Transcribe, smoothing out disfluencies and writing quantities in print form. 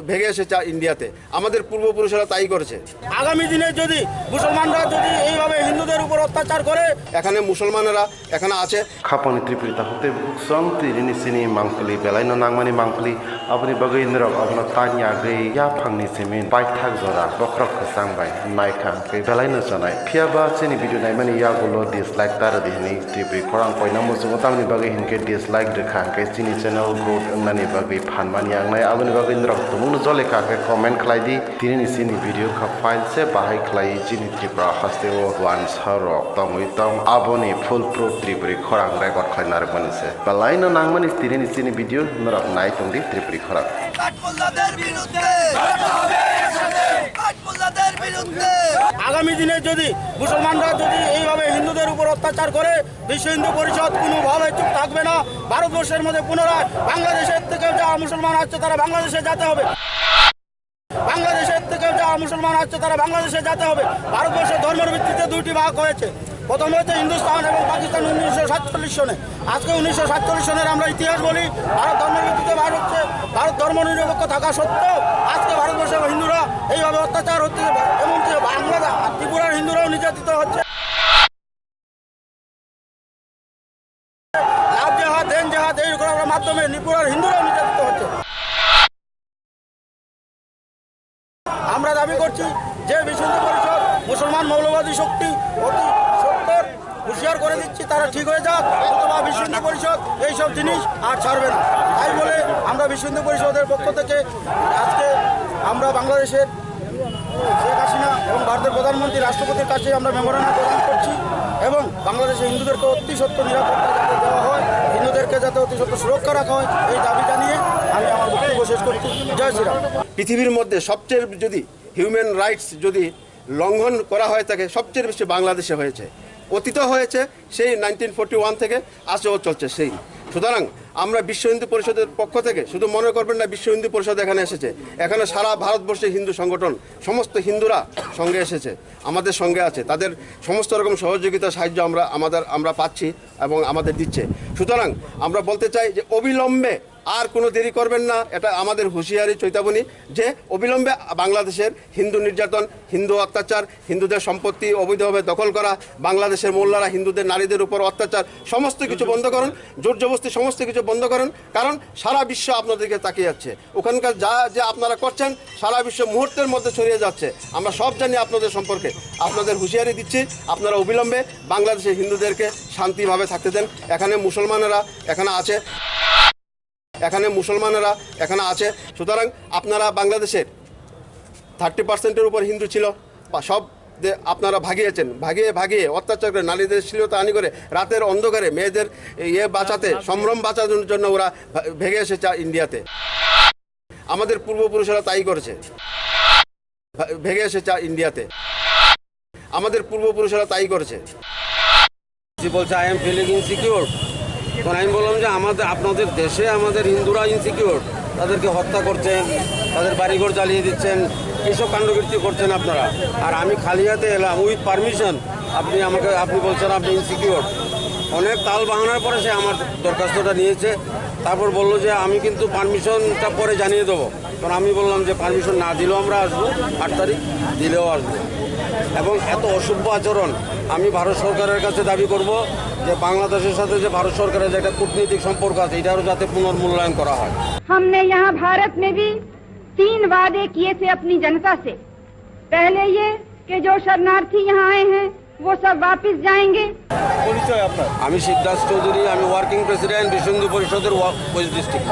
ভেগে এসেছে ইন্ডিয়াতে। আমাদের পূর্বপুরুষরা তাই করেছে। আগামী দিনে যদি মুসলমানরা যদি এইভাবে হিন্দুদের উপর অত্যাচার করে, এখানে মুসলমানেরা এখানে আছে। খাপনি ত্রিপুরিতা হতে বুকসং তিরিনি সিনি মাংপলি বেলাইনো নাংমানি মাংপলি আপনি বাগৈ নরক আপনা তানিয়া গৈ या ফাংনি সেমিন বাইথাক জরা বখরক খসাংবাই নাইখা কে বেলাইনো জানাই ফিয়াবা চেনি ভিডিও নাইমানি ইয়াগুলো ডিসলাইক তার দিনি টিপি খরাং কইনা মুজুগো তামনি বাগৈ হিনকে ডিসলাইক দেখা কে চিনি চ্যানেল গ্রোথ নানি বাগৈ ফানমানি आंनाय আপনি বাগৈ নরক तुमुनो जले काके कमेंट खलाइदि तिनि सिनि भिडियो का फाइल से बाहाय खलाई जिनि त्रिपुरा हस्ते ओ वान सरक तमुइ तम आबोनि फुल प्रूफ त्रिपुरी खरां रेकर्ड खलाइनार बनिसे बालाइनो नांगमानि तिनि सिनि भिडियो नरक नाय तंदि त्रिपुरी खरां কাঠমোল্লাদের বিরুদ্ধে কাঠমোল্লাদের বিরুদ্ধে আগামী দিনে যদি মুসলমানরা যদি এইভাবে হিন্দুদের উপর অত্যাচার করে, বিশ্ব হিন্দু পরিষদ কোনোভাবে চুপ থাকবে না। ভারতবর্ষের মধ্যে পুনরায় বাংলাদেশের থেকে যা মুসলমান আছে তারা বাংলাদেশে যেতে হবে। বাংলাদেশের থেকে যা মুসলমান আছে তারা বাংলাদেশে যেতে হবে। ভারতবর্ষের ধর্মের ভিত্তিতে দুইটি ভাগ হয়েছে। প্রথম হয়েছে হিন্দুস্তান এবং পাকিস্তান 1947 সনে। আজকে 1947 সনের আমরা ইতিহাস বলি। ভারত ধর্মের ভিত্তিতে ভাগ হচ্ছে। ভারত ধর্ম নিরপেক্ষ থাকা সত্ত্বেও আজকে ভারতবর্ষের হিন্দুরা এইভাবে অত্যাচার হচ্ছে। এমনকি বাংলা ত্রিপুরার হিন্দুরাও নির্যাতিত হচ্ছে। লাভ জেহাদ দেন জেহাদ এই করার মাধ্যমে ত্রিপুরার হিন্দুরাও নির্যাতিত হচ্ছে। আমরা দাবি করছি যে বিশ্ব হিন্দু পরিষদ মুসলমান মৌলবাদী শক্তি অতি সত্তর হুঁশিয়ার করে দিচ্ছি, তারা ঠিক হয়ে যাক, অথবা বিশ্ব হিন্দু পরিষদ এইসব জিনিস আর ছাড়বে না। তাই বলে আমরা বিশ্ব হিন্দু পরিষদের পক্ষ থেকে আজকে আমরা বাংলাদেশের শেখ হাসিনা এবং ভারতের প্রধানমন্ত্রী রাষ্ট্রপতির কাছে আমরা মেমোরান্ডাম প্রদান করছি এবং বাংলাদেশের হিন্দুদেরকে অতি সত্য নিরাপত্তা যাতে দেওয়া হয়, হিন্দুদেরকে যাতে অতি সত্য সুরক্ষা রাখা হয়, এই দাবি জানিয়ে আমি আমার বক্তব্য শেষ করছি। জয় শ্রীরাম। পৃথিবীর মধ্যে সবচেয়ে যদি হিউম্যান রাইটস যদি লঙ্ঘন করা হয়ে থাকে, সবচেয়ে বেশি বাংলাদেশে হয়েছে। অতীত হয়েছে সেই 1941 থেকে আজও চলছে সেই। সুতরাং আমরা বিশ্ব হিন্দু পরিষদের পক্ষ থেকে শুধু মনে করবেন না বিশ্ব হিন্দু পরিষদ এখানে এসেছে, এখানে সারা ভারতবর্ষের হিন্দু সংগঠন সমস্ত হিন্দুরা সঙ্গে এসেছে, আমাদের সঙ্গে আছে। তাদের সমস্ত রকম সহযোগিতা সাহায্য আমরা পাচ্ছি এবং আমাদের দিচ্ছে। সুতরাং আমরা বলতে চাই যে অবিলম্বে আর কোনো দেরি করবেন না। এটা আমাদের হুঁশিয়ারি চৈতাবনী যে অবিলম্বে বাংলাদেশের হিন্দু নির্যাতন, হিন্দু অত্যাচার, হিন্দুদের সম্পত্তি অবৈধভাবে দখল করা, বাংলাদেশের মোল্লারা হিন্দুদের নারীদের উপর অত্যাচার সমস্ত কিছু বন্ধ করুন, জোর জবরদস্তি সমস্ত কিছু বন্ধ করুন। কারণ সারা বিশ্ব আপনাদেরকে তাকিয়ে যাচ্ছে। ওখানকার যা আপনারা করছেন সারা বিশ্ব মুহূর্তের মধ্যে ছড়িয়ে যাচ্ছে। আমরা সব জানি আপনাদের সম্পর্কে, আপনাদের হুঁশিয়ারি দিচ্ছি আপনারা অবিলম্বে বাংলাদেশের হিন্দুদেরকে শান্তিভাবে থাকতে দেন। এখানে মুসলমানেরা এখানে আছে, সুতরাং আপনারা বাংলাদেশের 30% উপর হিন্দু ছিল, সব আপনারা ভাগিয়েছেন, ভাগিয়ে অত্যাচার করে নারীদের শ্লীলতা হানি করে রাতের অন্ধকারে মেয়েদের বাঁচাতে, সম্ভ্রম বাঁচানোর জন্য ওরা ভেগে এসেছে ইন্ডিয়াতে। আমাদের পূর্বপুরুষরা তাই করেছে, ভেগে এসেছে ইন্ডিয়াতে। আমাদের পূর্বপুরুষরা তাই করেছে। বলছে আই এম ফিলিং ইনসিকিউর। তখন আমি বললাম যে আপনাদের দেশে আমাদের হিন্দুরা ইনসিকিউর, তাদেরকে হত্যা করছেন, তাদের বাড়িঘর জ্বালিয়ে দিচ্ছেন, এইসব কাণ্ডকীর্তি করছেন আপনারা। আর আমি খালি হাতে এলাম উইথ পারমিশন, আপনি বলছেন আপনি ইনসিকিউর। অনেক তাল বাহানোর পরে সে আমার দরখাস্তটা নিয়েছে। তারপর বললো যে আমি কিন্তু পারমিশনটা পরে জানিয়ে দেবো। কারণ আমি বললাম যে পারমিশন না দিলেও আমরা আসবো, 8 তারিখ দিলেও আসবো। এবং এত অসভ্য আচরণ আমি ভারত সরকারের কাছে দাবি করব যে বাংলাদেশের সাথে যে ভারত সরকারের যে একটা কূটনৈতিক সম্পর্ক আছে এটারও যাতে পুনর্মূল্যায়ন করা হয়। हमने यहाँ भारत में भी 3 वादे किए थे अपनी जनता से। पहले ये कि जो शरणार्थी यहाँ आए हैं वो सब वापस जाएंगे। আমি সিদ্ধার্থ চৌধুরী, আমি ওয়ার্কিং প্রেসিডেন্ট বিশ্ব হিন্দু পরিষদের ওয়েস্ট ডিস্ট্রিক্ট।